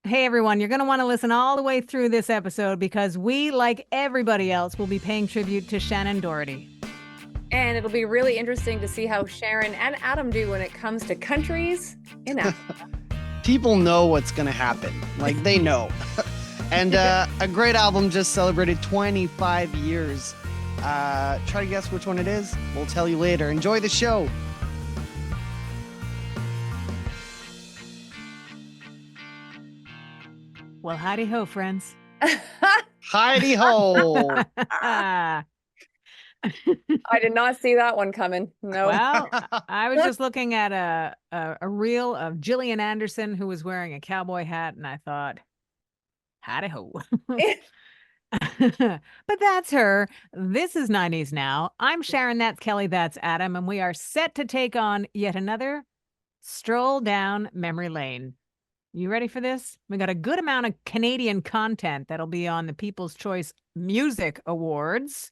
Hey everyone, you're going to want to listen all the way through this episode because we, like everybody else, will be paying tribute to Shannen Doherty. And it'll be really interesting to see how Sharon and Adam do when it comes to countries in Africa. People know what's going to happen. Like, they know. And a great album just celebrated 25 years. Try to guess which one it is. We'll tell you later. Enjoy the show. Well, howdy ho, friends. Heidi ho. I did not see that one coming. No. Well, I was just looking at a reel of Gillian Anderson who was wearing a cowboy hat, and I thought, howdy ho. But that's her. This is 90s now. I'm Sharon, that's Kelly, that's Adam, and we are set to take on yet another stroll down memory lane. You ready for this? We got a good amount of Canadian content that'll be on the People's Choice Music Awards.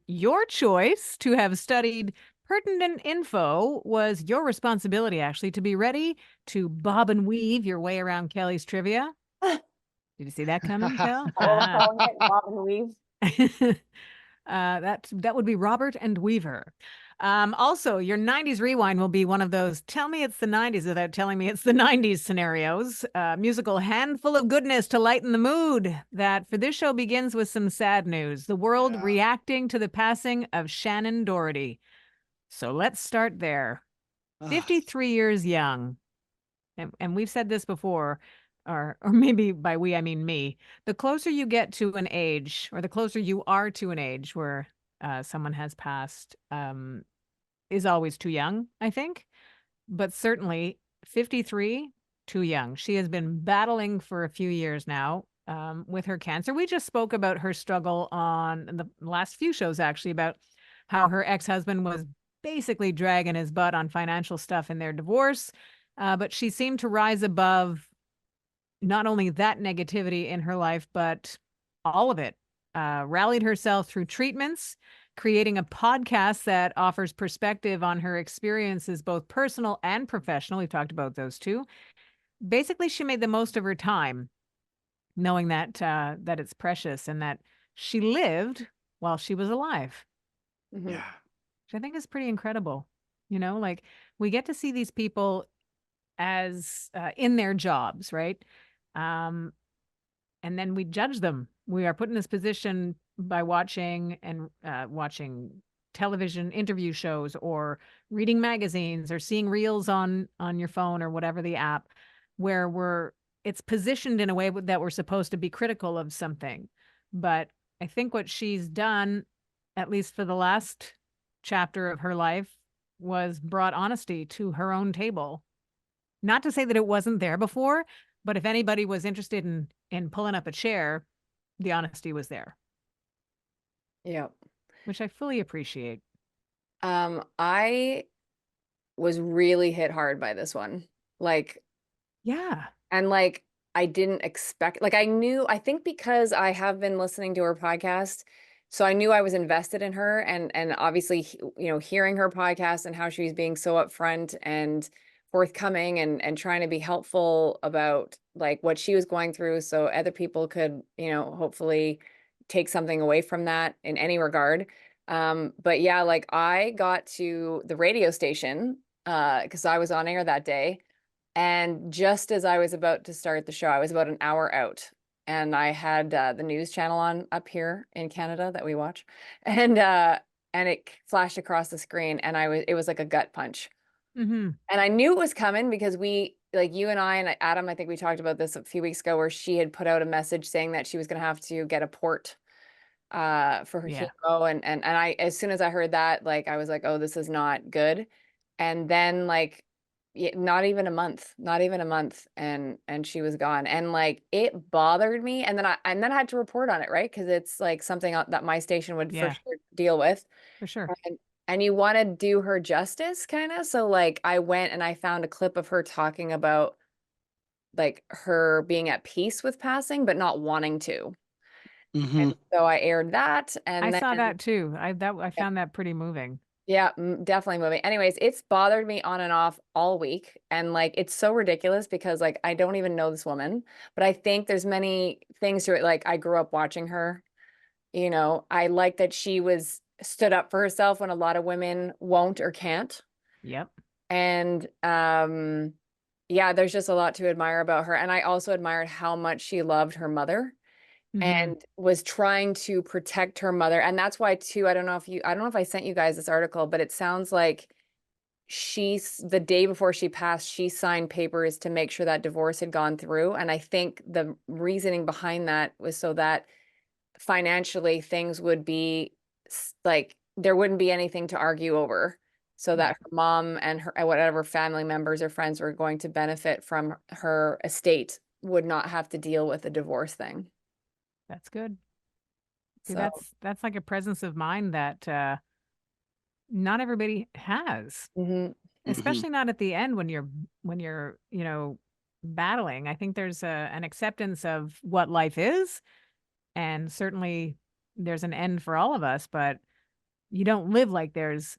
Your choice to have studied pertinent info was your responsibility, actually, to be ready to bob and weave your way around Kelly's trivia. Did you see that coming, Kel? Bob and Weave. That would be Robert and Weaver. Also, your 90s rewind will be one of those tell me it's the 90s without telling me it's the 90s scenarios. Musical handful of goodness to lighten the mood. That for this show begins with some sad news. The world reacting to the passing of Shannen Doherty. So let's start there. 53 years young. And we've said this before, or maybe by we, I mean me. The closer you get to an age, or the closer you are to an age where someone has passed, is always too young, I think. But certainly 53, too young. She has been battling for a few years now with her cancer. We just spoke about her struggle on the last few shows, actually, about how her ex-husband was basically dragging his butt on financial stuff in their divorce. But she seemed to rise above not only that negativity in her life, but all of it. Rallied herself through treatments, creating a podcast that offers perspective on her experiences, both personal and professional. We've talked about those too. Basically, she made the most of her time, knowing that that it's precious and that she lived while she was alive. Mm-hmm. Yeah. Which I think is pretty incredible. You know, like we get to see these people as in their jobs, right? And then we judge them. We are put in this position by watching television interview shows or reading magazines or seeing reels on your phone or whatever the app, where it's positioned in a way that we're supposed to be critical of something. But I think what she's done, at least for the last chapter of her life, was brought honesty to her own table. Not to say that it wasn't there before, but if anybody was interested in pulling up a chair, the honesty was there. Yeah. Which I fully appreciate. I was really hit hard by this one. Like, yeah. And like, I didn't expect, like, I think because I have been listening to her podcast, so I knew I was invested in her, and obviously, hearing her podcast and how she was being so upfront and forthcoming and trying to be helpful about like what she was going through so other people could, hopefully take something away from that in any regard. But yeah, like I got to the radio station because I was on air that day. And just as I was about to start the show, I was about an hour out, and I had the news channel on up here in Canada that we watch, and it flashed across the screen, and it was like a gut punch. Mm-hmm. And I knew it was coming because like you and I and Adam, I think we talked about this a few weeks ago, where she had put out a message saying that she was going to have to get a port for her chemo, and I, as soon as I heard that, like I was like, oh, this is not good. And then like not even a month, and she was gone, and like it bothered me, and then I had to report on it, right? Because it's like something that my station would for sure deal with, for sure. And you want to do her justice, kind of. So like I went and I found a clip of her talking about like her being at peace with passing, but not wanting to. Mm-hmm. And so I aired that, and I then saw that too. I found that pretty moving. Yeah, definitely moving. Anyways, it's bothered me on and off all week. And like, it's so ridiculous because like, I don't even know this woman, but I think there's many things to it. Like, I grew up watching her, you know, I like that she was stood up for herself when a lot of women won't or can't. Yep. And, yeah, there's just a lot to admire about her. And I also admired how much she loved her mother Mhm. and was trying to protect her mother. And that's why too, I don't know if I sent you guys this article, but it sounds like she's the day before she passed, she signed papers to make sure that divorce had gone through. And I think the reasoning behind that was so that financially things would be like there wouldn't be anything to argue over. So that Yeah. her mom and her whatever family members or friends were going to benefit from her estate would not have to deal with the divorce thing. That's good. See, So, that's like a presence of mind that not everybody has, mhm. Mhm. especially not at the end when you're, battling. I think there's an acceptance of what life is, and certainly there's an end for all of us, but you don't live like there's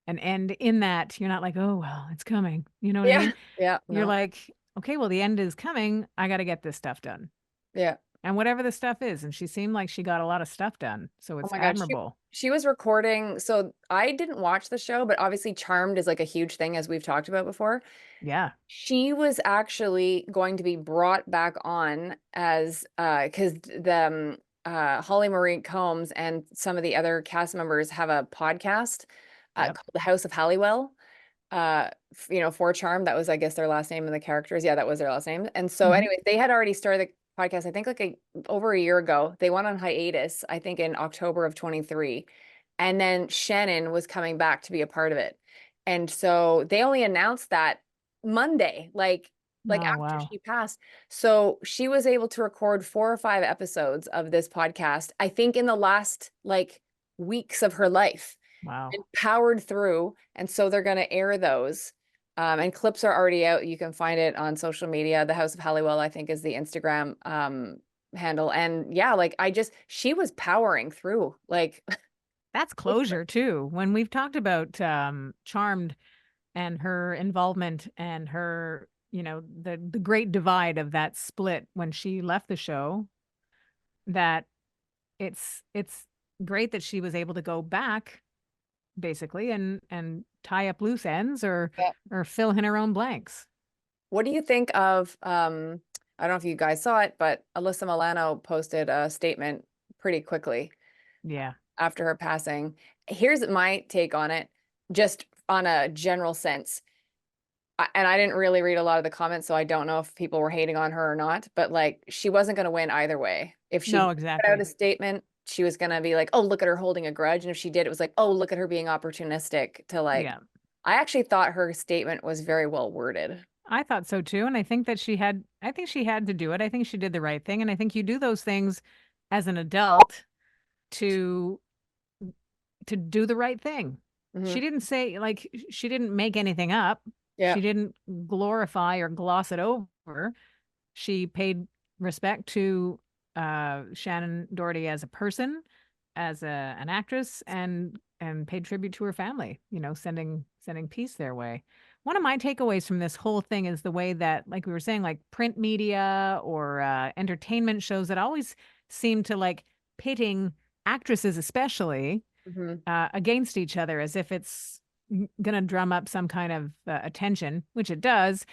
an end in that. You're not like, "Oh, well, it's coming." You know what I Yeah. mean? Yeah. You're No. like, "Okay, well, the end is coming. I got to get this stuff done." Yeah. And whatever the stuff is, and she seemed like she got a lot of stuff done, so Oh it's my God. admirable. She was recording. So I didn't watch the show, but obviously Charmed is like a huge thing as we've talked about before. Yeah. She was actually going to be brought back on as because the Holly Marie Combs and some of the other cast members have a podcast Yep. called The House of Halliwell. You know, for Charm, that was I guess their last name and the characters. Yeah, that was their last name. And so, Mhm. anyways, they had already started the podcast. I think like over a year ago. They went on hiatus. I think in October of 23, and then Shannon was coming back to be a part of it. And so they only announced that Monday, like Oh, after wow. she passed. So she was able to record 4 or 5 episodes of this podcast, I think in the last like weeks of her life Wow. and powered through. And so they're going to air those. And clips are already out. You can find it on social media. The House of Halliwell, I think, is the Instagram handle. And yeah, like she was powering through. Like, That's closure too. When we've talked about Charmed and her involvement and her, the great divide of that split when she left the show, that it's great that she was able to go back basically and tie up loose ends yeah. or fill in her own blanks. What do you think of, I don't know if you guys saw it, but Alyssa Milano posted a statement pretty quickly Yeah. after her passing. Here's my take on it, just on a general sense. And I didn't really read a lot of the comments, so I don't know if people were hating on her or not, but like she wasn't going to win either way. If she No, put out a exactly. statement, she was going to be like, oh, look at her holding a grudge. And if she did, it was like, oh, look at her being opportunistic to like, Yeah. I actually thought her statement was very well worded. I thought so too. And I think she had to do it. I think she did the right thing. And I think you do those things as an adult to do the right thing. Hmm. She didn't say like she didn't make anything up. Yeah. She didn't glorify or gloss it over. She paid respect to Shannen Doherty as a person, as an actress, and paid tribute to her family. Sending peace their way. One of my takeaways from this whole thing is the way that, like we were saying, like print media or entertainment shows that always seem to like pitting actresses, especially Hmm. against each other, as if it's going to drum up some kind of attention, which it does,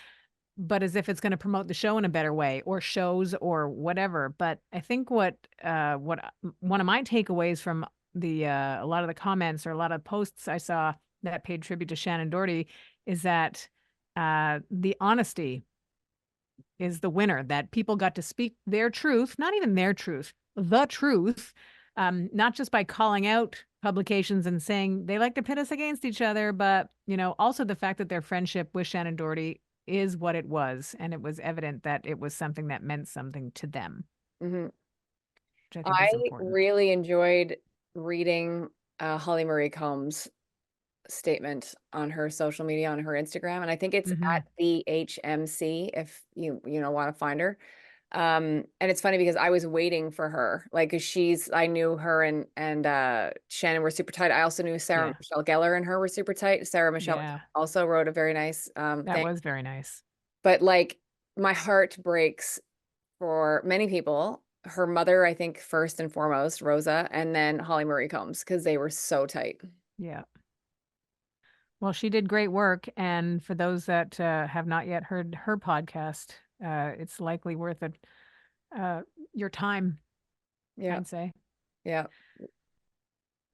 but as if it's going to promote the show in a better way or shows or whatever. But I think what one of my takeaways from the a lot of the comments or a lot of posts I saw that paid tribute to Shannen Doherty is that the honesty is the winner, that people got to speak their truth, not even their truth, the truth, not just by calling out publications and saying they like to pit us against each other, but, also the fact that their friendship with Shannen Doherty is what it was. And it was evident that it was something that meant something to them, Hmm. which I think I is important. really enjoyed reading Holly Marie Combs' statement on her social media, on her Instagram, and I think it's Hmm. at the HMC if you want to find her. And it's funny because I was waiting for her, like, 'cause I knew her and Shannon were super tight. I also knew Sarah Yeah. Michelle Gellar and her were super tight. Sarah Michelle Yeah. also wrote a very nice That thing. was very nice. But like my heart breaks for many people. Her mother, I think, first and foremost, Rosa, and then Holly Marie Combs, because they were so tight. Yeah. Well, she did great work. And for those that have not yet heard her podcast, it's likely worth it, your time, Yeah. I'd say. Yeah.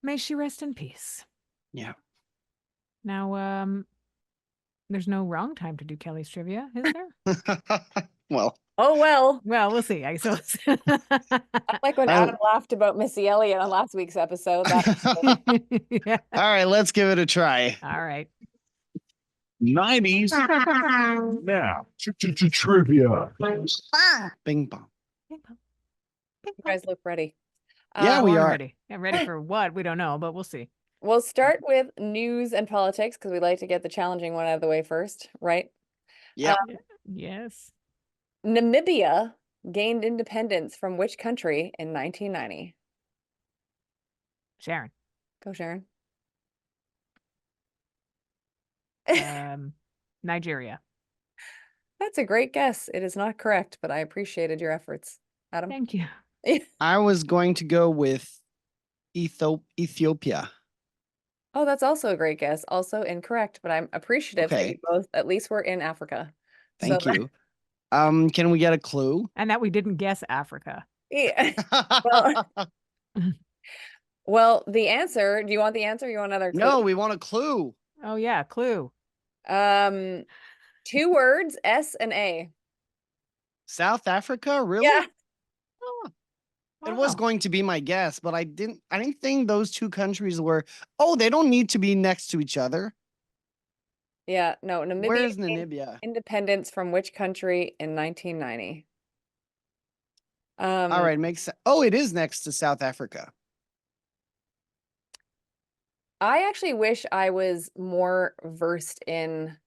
May she rest in peace. Yeah. Now, there's no wrong time to do Kelly's trivia, is there? Well, Oh, well, Well, we'll see, I suppose. like when I- Adam laughed about Missy Elliott on last week's episode. That Yeah. all right, let's give it a try. All right. 90s now trivia. Bing bong. Ping pong. Ping you pong. guys look ready. Yeah, Oh, we I'm are. ready. Yeah, ready for what? We don't know, but we'll see. We'll start with news and politics because we like to get the challenging one out of the way first, right? Yeah. Yes. Namibia gained independence from which country in 1990? Sharon. Go, Sharon. Nigeria. That's a great guess. It is not correct, but I appreciated your efforts, Adam. Thank you. I was going to go with Ethiopia. Oh, that's also a great guess. Also incorrect, but I'm appreciative that you Okay. both at least were in Africa. Thank So- you. Can we get a clue? And that we didn't guess Africa. Yeah. Well, the answer, do you want the answer? You want another clue? No, we want a clue. Oh yeah, clue. 2 words, S and A. South Africa? Really? Yeah. Oh, it was Wow. going to be my guess, but I didn't think those two countries were, oh, they don't need to be next to each other. Yeah, no, Namibia Where's gained Namibia? independence from which country in 1990? All right, makes sense. Oh, it is next to South Africa. I actually wish I was more versed in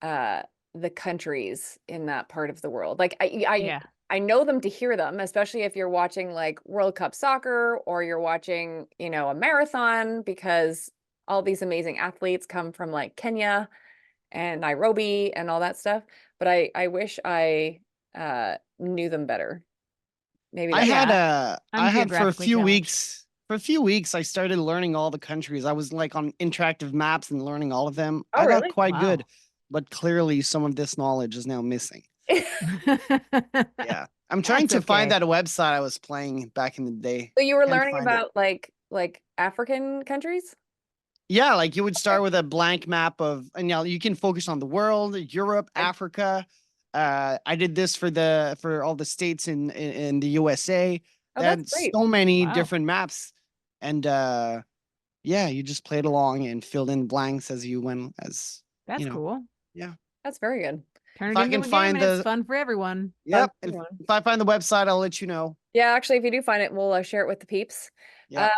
the countries in that part of the world. Like Yeah. I know them to hear them, especially if you're watching like World Cup soccer or you're watching, a marathon, because all these amazing athletes come from like Kenya and Nairobi and all that stuff. But I wish I knew them better. Maybe I that's had I'm I had for a geographically few challenged. weeks. For a few weeks, I started learning all the countries. I was like on interactive maps and learning all of them. Oh, I got really? quite Wow. good, but clearly some of this knowledge is now missing. Yeah, I'm trying That's to find okay. that website I was playing back in the day. So you were Can't learning find it. about like African countries? Yeah, like you would start with a blank map of, and you can focus on the world, Europe, Okay. Africa. I did this for all the states in the USA. Oh, They had that's great. so many Wow. different maps, and yeah, you just played along and filled in blanks as you went. As That's you know. cool. That's very good. Turn If it I into can a find game and it's the- fun for everyone. Yep. for If, everyone. if I find the website, I'll let you know. Yeah, actually, if you do find it, we'll share it with the peeps. Yeah.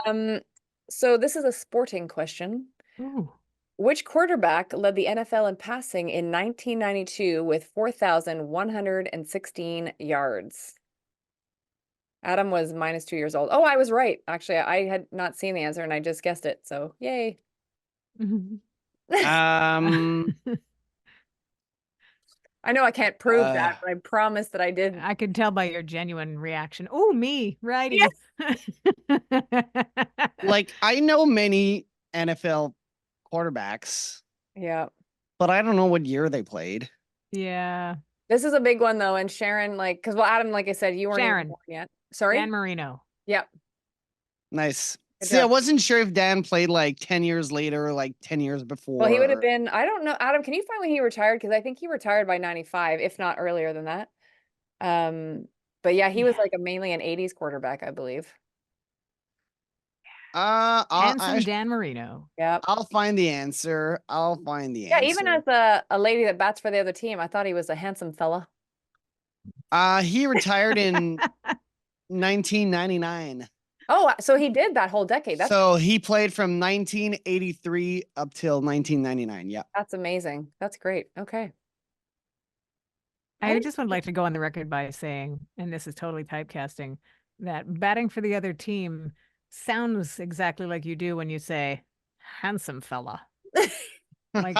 So this is a sporting question. Ooh. Which quarterback led the NFL in passing in 1992 with 4,116 yards? Adam was -2 years old. Oh, I was right. Actually, I had not seen the answer and I just guessed it. So yay. Um, I know I can't prove that, but I promise that I did. I could tell by your genuine reaction. Oh, me, righty. like I know many NFL quarterbacks, Yeah. but I don't know what year they played. Yeah. This is a big one though. And Sharon, well, Adam, like I said, you weren't even Sharon. born yet. Sorry? Dan Marino. Yep. Nice. Good See, I job. wasn't sure if Dan played like 10 years later, or like 10 years before. Well, he would have or- been, I don't know. Adam, can you find when he retired? Because I think he retired by 95, if not earlier than that. But yeah, he was Yeah. like mainly an 80s quarterback, I believe. Handsome I'll Dan Marino. Yep. find the answer. I'll find the Yeah, answer. even as a lady that bats for the other team, I thought he was a handsome fella. He retired in 1999. Oh, so he did that whole decade. So he played from 1983 up till 1999. Yeah. That's amazing. That's great. Okay. I just would like to go on the record by saying, and this is totally typecasting, that batting for the other team sounds exactly like you do when you say, handsome fella. Like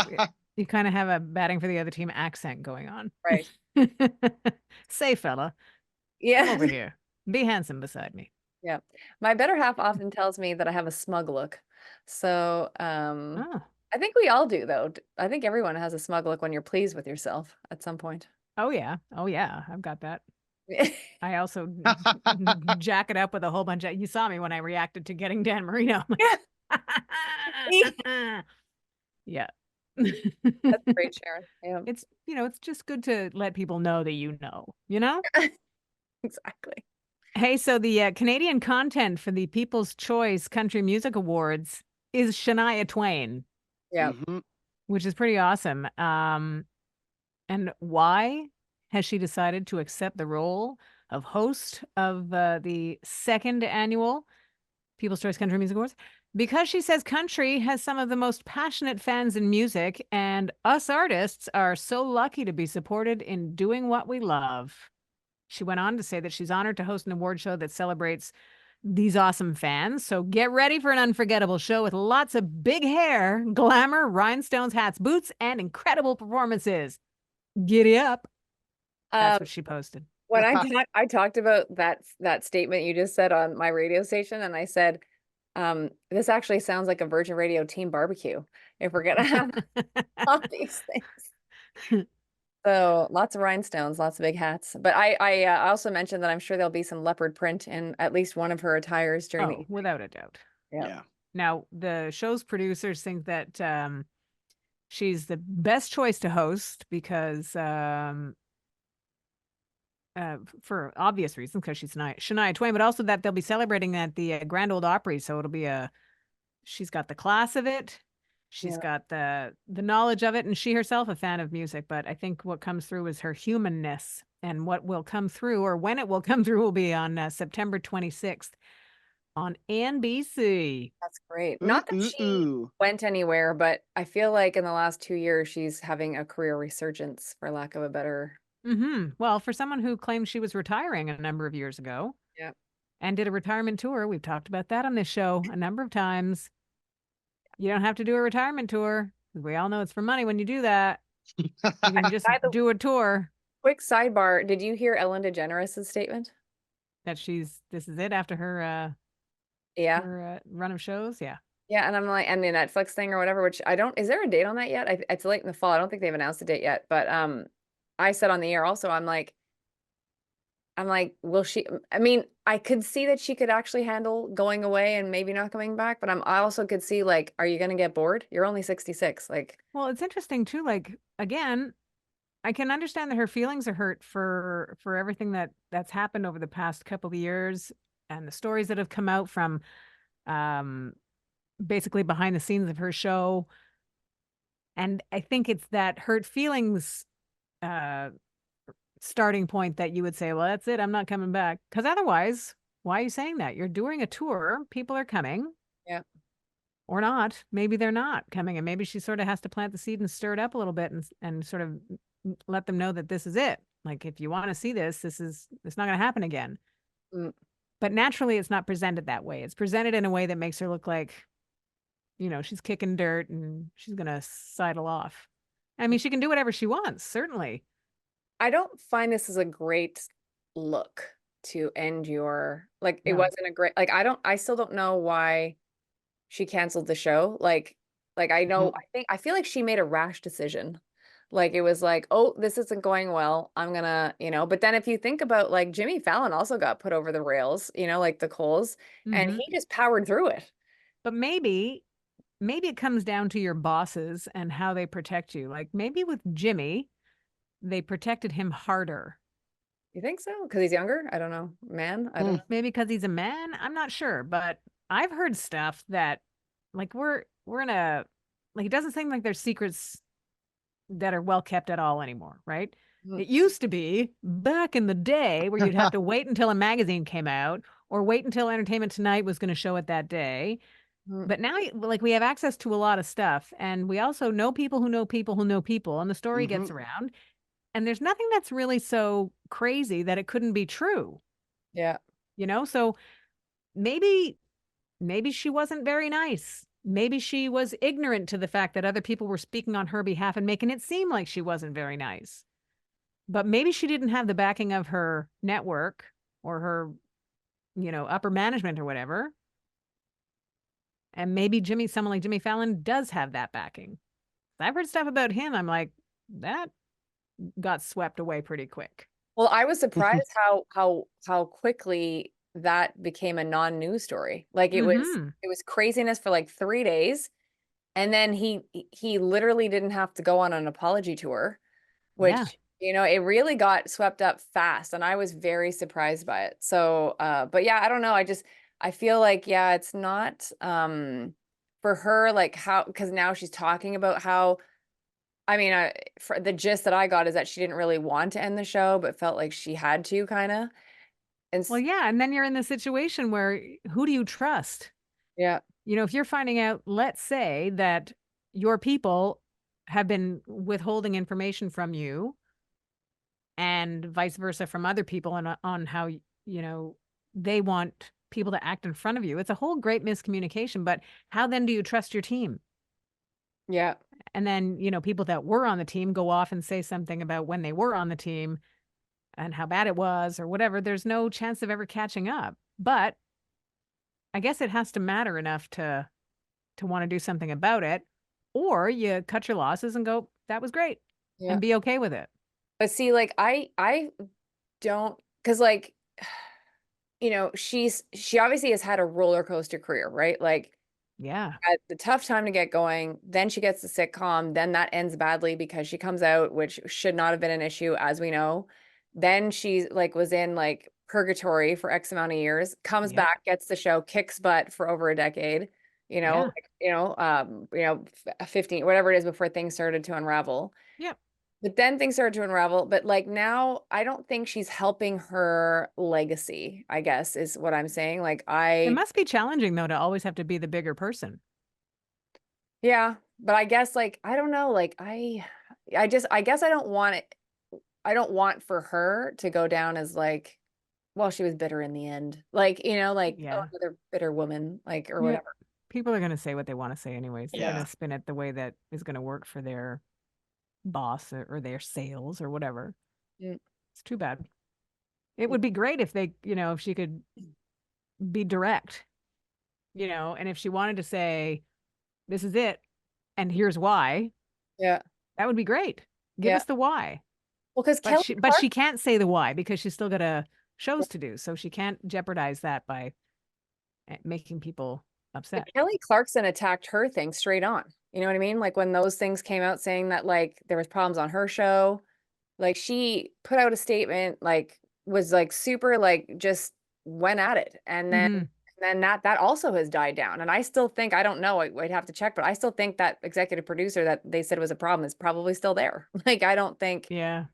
you kind of have a batting for the other team accent going on. Right. Say, fella, come Yeah. over here. Be handsome beside me. Yeah. My better half often tells me that I have a smug look. So, Oh, I think we all do though. I think everyone has a smug look when you're pleased with yourself at some point. oh yeah. Oh yeah. I've got that. I also jack it up with a whole bunch of. You saw me when I reacted to getting Dan Marino. Yeah. Yeah. That's great, Sharon. Yeah, It's it's just good to let people know that you know. exactly. Hey, so the Canadian content for the People's Choice Country Music Awards is Shania Twain, Yeah. Mhm. which is pretty awesome. And why has she decided to accept the role of host of the second annual People's Choice Country Music Awards? Because she says country has some of the most passionate fans in music, and us artists are so lucky to be supported in doing what we love. She went on to say that she's honored to host an award show that celebrates these awesome fans. So get ready for an unforgettable show with lots of big hair, glamour, rhinestones, hats, boots, and incredible performances. Giddy up. That's Um, what she posted. when I talked about that statement you just said on my radio station, and I said, this actually sounds like a Virgin Radio team barbecue if we're gonna have all these things. So lots of rhinestones, lots of big hats. But I also mentioned that I'm sure there'll be some leopard print in at least one of her attires during the Oh, without a doubt. yeah. Yeah. Now, the show's producers think that she's the best choice to host because for obvious reasons, because she's Shania Twain, but also that they'll be celebrating at the Grand Ole Opry. So it'll be she's got the class of it. She's Yeah. got the knowledge of it, and she herself a fan of music. But I think what comes through is her humanness, and what will come through, or when it will come through, will be on September 26th on NBC. That's great. Ooh, Not that ooh, she ooh. went anywhere, but I feel like in the last 2 years she's having a career resurgence, for lack of a better. Well, for someone who claimed she was retiring a number of years ago, Yeah. and did a retirement tour, we've talked about that on this show a number of times. You don't have to do a retirement tour. We all know it's for money when you do that. You can just By the do a tour quick sidebar, did you hear Ellen DeGeneres' statement? that this is it after her Yeah. run of shows. Yeah. Yeah, and I'm like, and the Netflix thing or whatever, which I don't, is there a date on that yet? It's late in the fall. I don't think they've announced a date yet, but I said on the air also, I'm like, will she, I mean, I could see that she could actually handle going away and maybe not coming back, but I also could see like, are you going to get bored? You're only 66. Like, Well, it's interesting too. Like again, I can understand that her feelings are hurt for everything that's happened over the past couple of years and the stories that have come out from basically behind the scenes of her show. And I think it's that hurt feelings starting point that you would say, well, that's it. I'm not coming back. Because otherwise, why are you saying that? You're doing a tour. People are coming. yeah. Or not. Maybe they're not coming. And maybe she sort of has to plant the seed and stir it up a little bit and sort of let them know that this is it. Like, if you want to see this, it's not going to happen again. Mm. But naturally, it's not presented that way. It's presented in a way that makes her look like, she's kicking dirt and she's going to sidle off. I mean, she can do whatever she wants, certainly. I don't find this as a great look to end your, like, it No. wasn't a great, like, I still don't know why she canceled the show. Like I know, I feel like she made a rash decision. Like it was like, oh, this isn't going well. I'm gonna, but then if you think about like Jimmy Fallon also got put over the rails, like the coals, and Mhm. he just powered through it. But maybe it comes down to your bosses and how they protect you. Like maybe with Jimmy, they protected him harder. You think so? Because he's younger? I don't know. Man, I don't know. Maybe because he's a man. I'm not sure, but I've heard stuff that like we're in a like it doesn't seem like there's secrets that are well kept at all anymore, right? Mm. It used to be back in the day where you'd have to wait until a magazine came out or wait until Entertainment Tonight was going to show it that day. Mm. But now, like, we have access to a lot of stuff, and we also know people who know people who know people, and the story gets around. And there's nothing that's really so crazy that it couldn't be true, Yeah. So maybe she wasn't very nice. Maybe she was ignorant to the fact that other people were speaking on her behalf and making it seem like she wasn't very nice. But maybe she didn't have the backing of her network or her, upper management or whatever. And maybe someone like Jimmy Fallon does have that backing. I've heard stuff about him. I'm like, that got swept away pretty quick. Well, I was surprised how quickly that became a non-news story. Like it was craziness for like 3 days. And then he literally didn't have to go on an apology tour, which, Yeah. it really got swept up fast. And I was very surprised by it. So, but yeah, I don't know. I feel like, yeah, it's not, for her, like because now she's talking about how, I mean, for the gist that I got is that she didn't really want to end the show, but felt like she had to kind of. And Well, yeah. And then you're in the situation where who do you trust? yeah, If you're finding out, let's say that your people have been withholding information from you and vice versa from other people on how, they want people to act in front of you. It's a whole great miscommunication, but how then do you trust your team? yeah, And then, people that were on the team go off and say something about when they were on the team and how bad it was or whatever. There's no chance of ever catching up. But I guess it has to matter enough to want to do something about it, or you cut your losses and go, that was great, yeah. and be okay with it. But see, like I don't, because like, she obviously has had a roller coaster career, right? Like Yeah. at the tough time to get going, then she gets the sitcom, then that ends badly because she comes out, which should not have been an issue, as we know. Then she's like was in like purgatory for X amount of years, comes Yep. back, gets the show, kicks butt for over a decade, Yeah. 15, whatever it is before things started to unravel. Yep. But then things started to unravel. But like now, I don't think she's helping her legacy, I guess, is what I'm saying. Like It must be challenging though to always have to be the bigger person. yeah, but I guess like I don't know, like I guess I don't want it. I don't want for her to go down as like, well, she was bitter in the end. Like, like, oh, Yeah. another bitter woman, like, or Yeah. whatever. People are going to say what they want to say anyways. They're going Yeah. to spin it the way that is going to work for their boss or their sales or whatever. Mm. It's too bad. It would be great if if she could be direct, and if she wanted to say, this is it, and here's why, Yeah. that would be great. Give Yeah. us the why. Well, because But Kelly she can't say the why because she's still got shows to do. So she can't jeopardize that by making people upset. Kelly Clarkson attacked her thing straight on. You know what I mean? Like when those things came out saying that like there was problems on her show, like she put out a statement, like was like super like just went at it. And Mhm. then that also has died down. And I still think, I don't know, I'd have to check, but I still think that executive producer that they said was a problem is probably still there. Like I don't think, Yeah.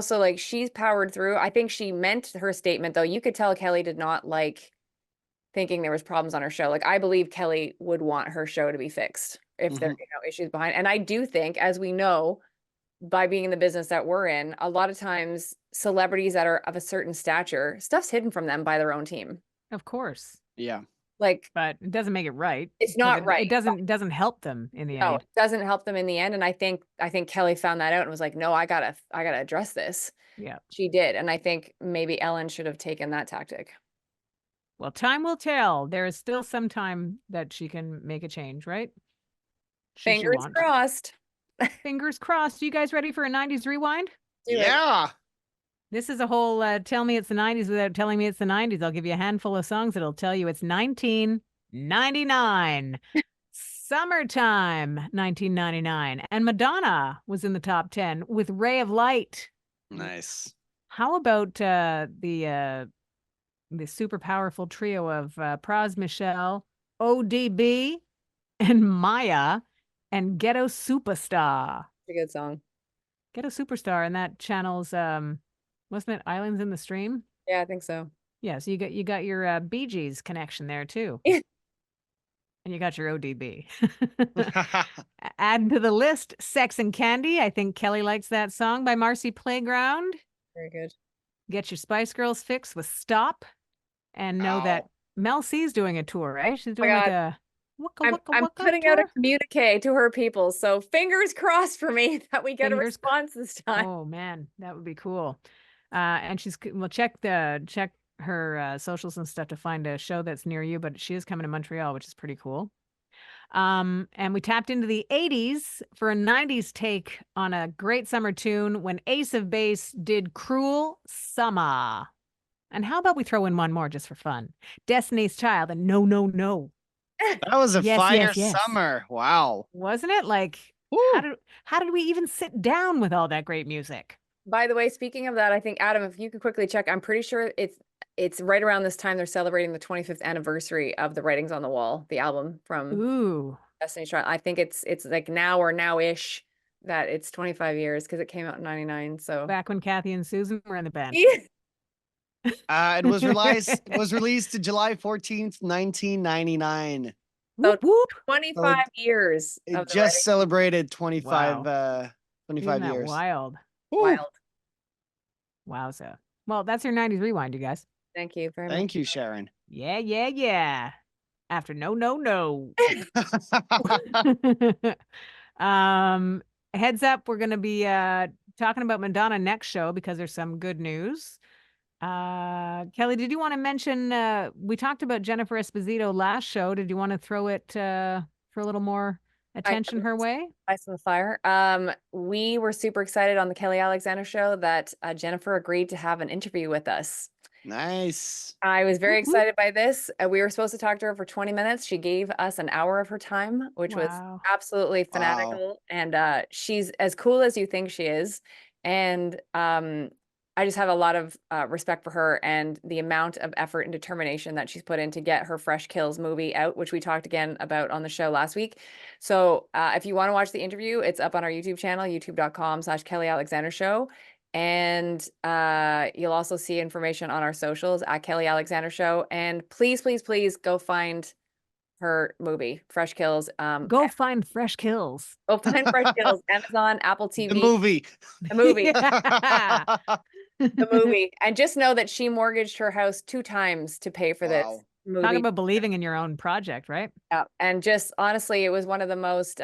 so like she's powered through. I think she meant her statement though. You could tell Kelly did not like thinking there was problems on her show. Like I believe Kelly would want her show to be fixed if there, issues behind. And I do think, as we know, by being in the business that we're in, a lot of times celebrities that are of a certain stature, stuff's hidden from them by their own team. Of course. Yeah. Like But it doesn't make it right. it's 'Cause not right. It doesn't help them in the No, end. it doesn't help them in the end. And I think Kelly found that out and was like, no, I gotta address this. Yeah. She did. And I think maybe Ellen should have taken that tactic. Well, time will tell. There is still some time that she can make a change, right? Should she Fingers want. crossed. Fingers crossed. You guys ready for a 90s rewind? Do it. Yeah. This is a whole tell me it's the 90s without telling me it's the 90s. I'll give you a handful of songs that'll tell you it's 1999. Summertime, 1999. And Madonna was in the top 10 with Ray of Light. Nice. How about the super powerful trio of Praz Michelle, ODB, and Maya, and Ghetto Superstar? It's a good song. Ghetto Superstar, and that channel's wasn't it Islands in the Stream? Yeah, I think so. Yeah, so you got your Bee Gees connection there too. And you got your ODB. Add to the list, Sex and Candy. I think Kelly likes that song by Marcy Playground. Very good. Get your Spice Girls fix with Stop. And know that Ow. Mel C's doing a tour, right? She's doing my like God. a waka I'm waka putting tour. out a communique to her people. So fingers crossed for me that we get a Fingers response this time. Oh man, that would be cool. And we'll check her socials and stuff to find a show that's near you, but she is coming to Montreal, which is pretty cool. And we tapped into the 80s for a 90s take on a great summer tune when Ace of Base did Cruel Summer. And how about we throw in one more just for fun? Destiny's Child and No, No, No. That was a Yes, fire yes, yes. summer. Wow. Wasn't it? Like, Woo. how did we even sit down with all that great music? By the way, speaking of that, I think Adam, if you could quickly check, I'm pretty sure it's right around this time they're celebrating the 25th anniversary of the Writings on the Wall, the album from Ooh. Destiny's Child. I think it's like now or now-ish that it's 25 years because it came out in 99. So Back when Kathy and Susan were in the band. It was released July 14th, 1999. Whoop, whoop. 25 years It of the just celebrated 25 Isn't 25 that years. wild? Woo. Wild. Wowza. Well, that's your 90s rewind, you guys. Thank you very much. Thank you, Sharon. Yeah, yeah, yeah. After no, no, no. Heads up, we're gonna be talking about Madonna next show because there's some good news. Kelly, did you want to mention we talked about Jennifer Esposito last show? Did you want to throw it for a little more attention her way? Ice on the fire. We were super excited on the Kelly Alexander show that Jennifer agreed to have an interview with us. Nice. I was very Whoop, whoop. excited by this. We were supposed to talk to her for 20 minutes. She gave us an hour of her time, which was Wow. absolutely fanatical. And she's as cool as you think she is. And I just have a lot of respect for her and the amount of effort and determination that she's put in to get her Fresh Kills movie out, which we talked again about on the show last week. So if you want to watch the interview, it's up on our YouTube channel, youtube.com/Kelly Alexander Show. And you'll also see information on our socials at Kelly Alexander Show. And please, please, please go find her movie, Fresh Kills. Go find Fresh Kills. Go find Fresh Kills, Amazon, Apple TV. The movie. The movie. Yeah. The movie. And just know that she mortgaged her house 2 times to pay for this Wow. movie. Talk about believing in your own project, right? Yeah. And just honestly, it was one of the most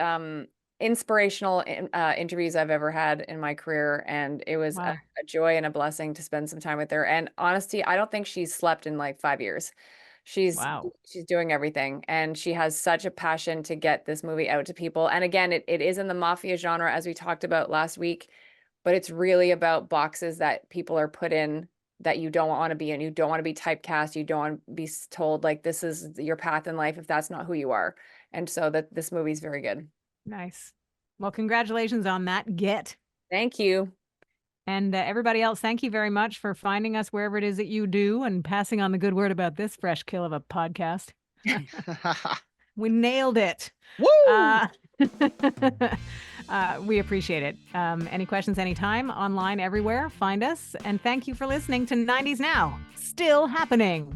inspirational interviews I've ever had in my career. And it was Wow. a joy and a blessing to spend some time with her. And honestly, I don't think she's slept in like 5 years. She's doing everything. And she has such a passion to get this movie out to people. And again, it is in the mafia genre, as we talked about last week, but it's really about boxes that people are put in that you don't want to be in. You don't want to be typecast. You don't want to be told like this is your path in life if that's not who you are. And so that this movie is very good. Nice. Well, congratulations on that get. Thank you. And everybody else, thank you very much for finding us wherever it is that you do and passing on the good word about this fresh kill of a podcast. We nailed it. Woo! We appreciate it. Any questions anytime, online, everywhere, find us. And thank you for listening to 90s Now, still happening.